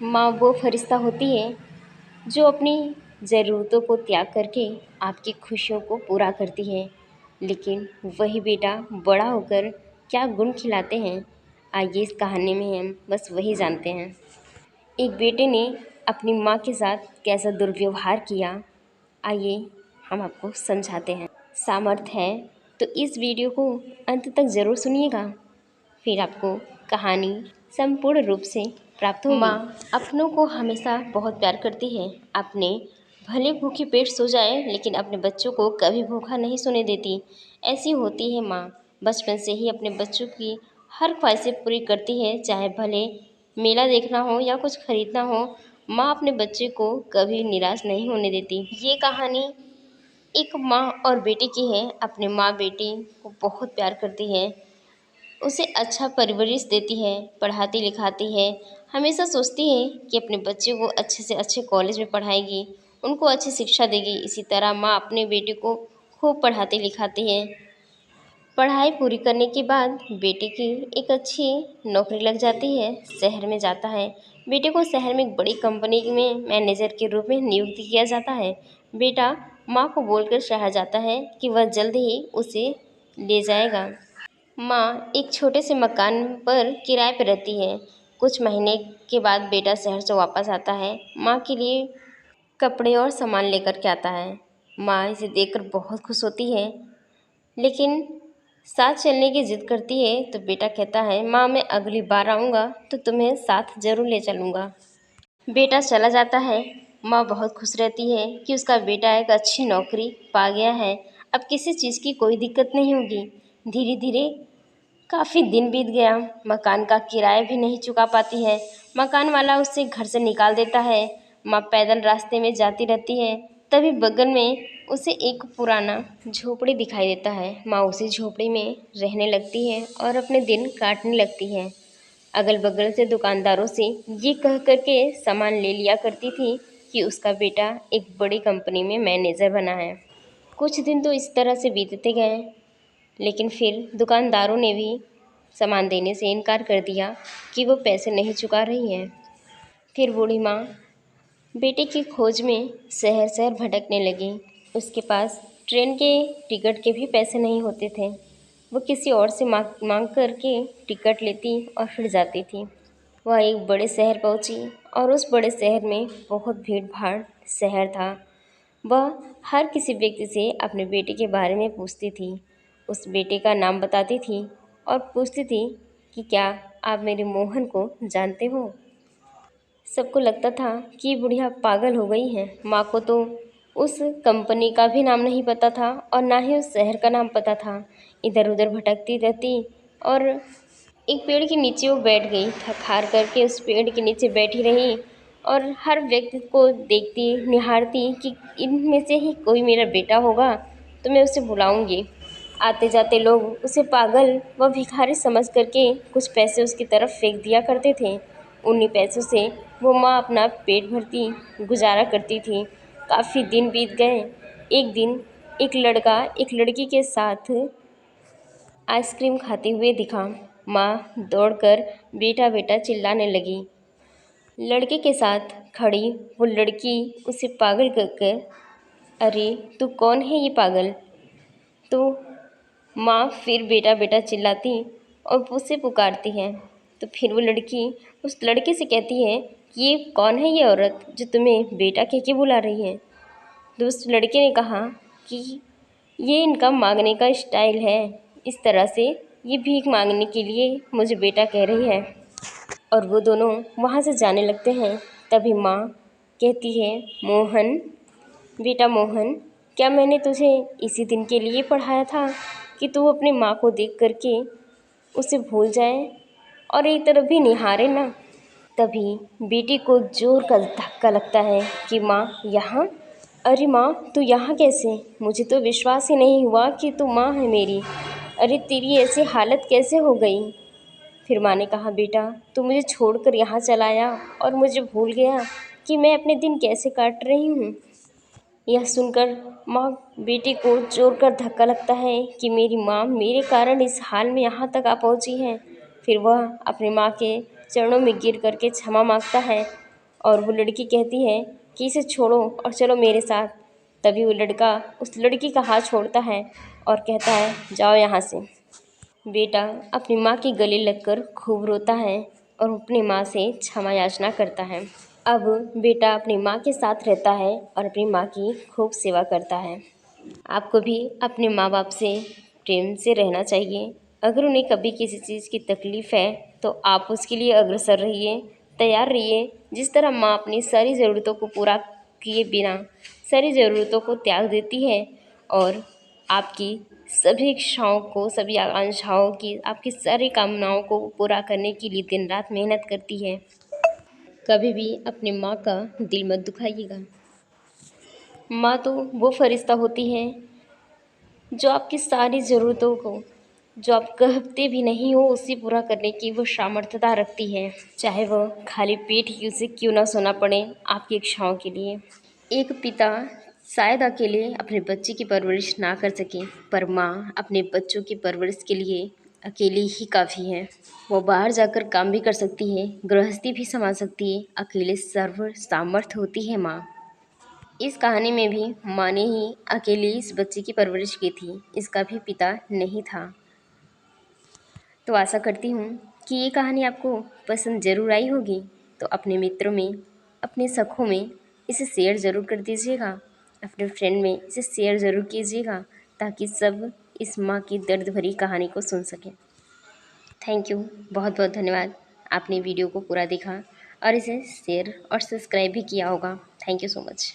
माँ वो फरिश्ता होती है जो अपनी ज़रूरतों को त्याग करके आपकी खुशियों को पूरा करती है। लेकिन वही बेटा बड़ा होकर क्या गुण खिलाते हैं, आइए इस कहानी में हम बस वही जानते हैं। एक बेटे ने अपनी माँ के साथ कैसा दुर्व्यवहार किया, आइए हम आपको समझाते हैं। सामर्थ्य है तो इस वीडियो को अंत तक ज़रूर सुनिएगा, फिर आपको कहानी संपूर्ण रूप से प्राप्त होगी। माँ अपनों को हमेशा बहुत प्यार करती है। अपने भले भूखे पेट सो जाए लेकिन अपने बच्चों को कभी भूखा नहीं सोने देती। ऐसी होती है माँ, बचपन से ही अपने बच्चों की हर ख्वाहिशें पूरी करती है, चाहे भले मेला देखना हो या कुछ खरीदना हो। माँ अपने बच्चे को कभी निराश नहीं होने देती। ये कहानी एक माँ और बेटी की है। अपने माँ बेटी को बहुत प्यार करती है, उसे अच्छा परवरिश देती है, पढ़ाती लिखाती है, हमेशा सोचती है कि अपने बच्चे को अच्छे से अच्छे कॉलेज में पढ़ाएगी, उनको अच्छी शिक्षा देगी। इसी तरह माँ अपने बेटे को खूब पढ़ाती लिखाती है। पढ़ाई पूरी करने के बाद बेटे की एक अच्छी नौकरी लग जाती है, शहर में जाता है। बेटे को शहर में एक बड़ी कंपनी में मैनेजर के रूप में नियुक्त किया जाता है। बेटा माँ को बोलकर शहर जाता है कि वह जल्द ही उसे ले जाएगा। माँ एक छोटे से मकान पर किराए पर रहती है। कुछ महीने के बाद बेटा शहर से वापस आता है, माँ के लिए कपड़े और सामान लेकर के आता है। माँ इसे देखकर बहुत खुश होती है, लेकिन साथ चलने की जिद करती है तो बेटा कहता है, माँ मैं अगली बार आऊँगा तो तुम्हें साथ ज़रूर ले चलूँगा। बेटा चला जाता है। माँ बहुत खुश रहती है कि उसका बेटा एक अच्छी नौकरी पा गया है, अब किसी चीज़ की कोई दिक्कत नहीं होगी। धीरे धीरे काफ़ी दिन बीत गया, मकान का किराया भी नहीं चुका पाती है। मकान वाला उसे घर से निकाल देता है। माँ पैदल रास्ते में जाती रहती है, तभी बगल में उसे एक पुराना झोपड़ी दिखाई देता है। माँ उसी झोपड़ी में रहने लगती है और अपने दिन काटने लगती है। अगल बगल से दुकानदारों से ये कह कर के सामान ले लिया करती थी कि उसका बेटा एक बड़ी कंपनी में मैनेजर बना है। कुछ दिन तो इस तरह से बीतते गए, लेकिन फिर दुकानदारों ने भी सामान देने से इनकार कर दिया कि वो पैसे नहीं चुका रही है। फिर बूढ़ी माँ बेटे की खोज में शहर शहर भटकने लगी। उसके पास ट्रेन के टिकट के भी पैसे नहीं होते थे। वो किसी और से मांग मांग करके टिकट लेती और फिर जाती थी। वह एक बड़े शहर पहुंची और उस बड़े शहर में बहुत भीड़ भाड़ शहर था। वह हर किसी व्यक्ति से अपने बेटे के बारे में पूछती थी, उस बेटे का नाम बताती थी और पूछती थी कि क्या आप मेरे मोहन को जानते हो। सबको लगता था कि बुढ़िया पागल हो गई है। माँ को तो उस कंपनी का भी नाम नहीं पता था और ना ही उस शहर का नाम पता था। इधर उधर भटकती रहती और एक पेड़ के नीचे वो बैठ गई। थक हार करके उस पेड़ के नीचे बैठी रही और हर व्यक्ति को देखती निहारती कि इनमें से ही कोई मेरा बेटा होगा तो मैं उसे बुलाऊंगी। आते जाते लोग उसे पागल व भिखारी समझ करके कुछ पैसे उसकी तरफ फेंक दिया करते थे। उन्हीं पैसों से वो माँ अपना पेट भरती गुजारा करती थी। काफ़ी दिन बीत गए। एक दिन एक लड़का एक लड़की के साथ आइसक्रीम खाते हुए दिखा। माँ दौड़कर बेटा बेटा चिल्लाने लगी। लड़के के साथ खड़ी वो लड़की उसे पागल कहकर, अरे तू कौन है ये पागल। तो माँ फिर बेटा बेटा चिल्लाती और उसे पुकारती है। तो फिर वो लड़की उस लड़के से कहती है कि ये कौन है ये औरत जो तुम्हें बेटा कह के बुला रही है। तो उस लड़के ने कहा कि ये इनका मांगने का स्टाइल है, इस तरह से ये भीख मांगने के लिए मुझे बेटा कह रही है। और वो दोनों वहाँ से जाने लगते हैं। तभी माँ कहती है, मोहन बेटा मोहन, क्या मैंने तुझे इसी दिन के लिए पढ़ाया था कि तू अपनी माँ को देख करके उसे भूल जाए और एक तरफ भी निहारे ना। तभी बेटी को जोर का धक्का लगता है कि माँ यहाँ, अरे माँ तू यहाँ कैसे, मुझे तो विश्वास ही नहीं हुआ कि तू माँ है मेरी। अरे तेरी ऐसी हालत कैसे हो गई। फिर माँ ने कहा, बेटा तू मुझे छोड़कर यहाँ चला आया और मुझे भूल गया कि मैं अपने दिन कैसे काट रही हूँ। यह सुनकर माँ बेटी को जोर कर धक्का लगता है कि मेरी माँ मेरे कारण इस हाल में यहाँ तक आ पहुँची है। फिर वह अपनी माँ के चरणों में गिर करके क्षमा मांगता है और वो लड़की कहती है कि इसे छोड़ो और चलो मेरे साथ। तभी वो लड़का उस लड़की का हाथ छोड़ता है और कहता है जाओ यहाँ से। बेटा अपनी माँ के गले लगकर खूब रोता है और अपनी माँ से क्षमा याचना करता है। अब बेटा अपनी माँ के साथ रहता है और अपनी माँ की खूब सेवा करता है। आपको भी अपने माँ बाप से प्रेम से रहना चाहिए। अगर उन्हें कभी किसी चीज़ की तकलीफ़ है तो आप उसके लिए अग्रसर रहिए, तैयार रहिए। जिस तरह माँ अपनी सारी ज़रूरतों को पूरा किए बिना सारी ज़रूरतों को त्याग देती है और आपकी सभी इच्छाओं को, सभी आकांक्षाओं की, आपकी सारी कामनाओं को पूरा करने के लिए दिन रात मेहनत करती है। कभी भी अपनी माँ का दिल मत दुखाइएगा। माँ तो वो फरिश्ता होती है जो आपकी सारी ज़रूरतों को, जो आप कहते भी नहीं हो, उसे पूरा करने की वो सामर्थ्यता रखती है। चाहे वो खाली पेट ही उसे क्यों ना सोना पड़े आपकी इच्छाओं के लिए। एक पिता शायद अकेले अपने बच्चे की परवरिश ना कर सके, पर माँ अपने बच्चों की परवरिश के लिए अकेली ही काफ़ी है। वो बाहर जाकर काम भी कर सकती है, गृहस्थी भी संभाल सकती है, अकेले सर्व सामर्थ्य होती है माँ। इस कहानी में भी माँ ने ही अकेले इस बच्चे की परवरिश की थी, इसका भी पिता नहीं था। तो आशा करती हूँ कि ये कहानी आपको पसंद ज़रूर आई होगी। तो अपने मित्रों में, अपने सखों में इसे शेयर ज़रूर कर दीजिएगा, अपने फ्रेंड में इसे शेयर ज़रूर कीजिएगा, ताकि सब इस माँ की दर्द भरी कहानी को सुन सकें। थैंक यू, बहुत बहुत धन्यवाद। आपने वीडियो को पूरा देखा और इसे शेयर और सब्सक्राइब भी किया होगा। Thank you so much.